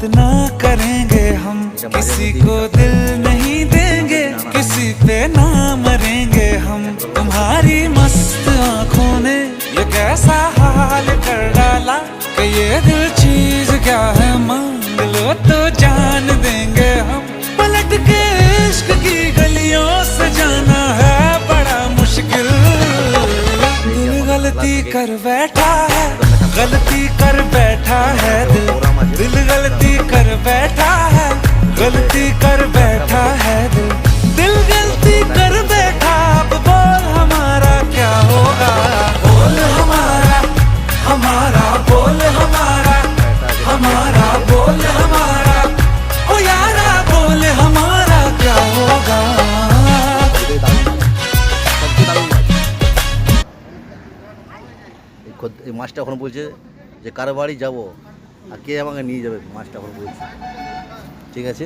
बात ना करेंगे हम, किसी को दिल नहीं देंगे, किसी पे ना मरेंगे हम। तुम्हारी मस्त आंखों ने ये कैसा हाल कर डाला कि ये दिल चीज क्या है, मांग लो तो जान देंगे हम। पलट के इश्क की गलियों से जाना है बड़ा मुश्किल। दिल गलती कर बैठा है, गलती कर बैठा है दिल। दिल गलती कर बैठा है, गलती कर बैठा है दिल। दिल गलती कर बैठा, अब बोल हमारा क्या होगा। बोल हमारा, हमारा बोल हमारा, हमारा बोल हमारा, ओ यारा बोल हमारा क्या होगा। এই মাছটা এখন বলছে যে কার বাড়ি যাবো আর কে আমাকে নিয়ে যাবে, মাছটা এখন বলছে। ঠিক আছে।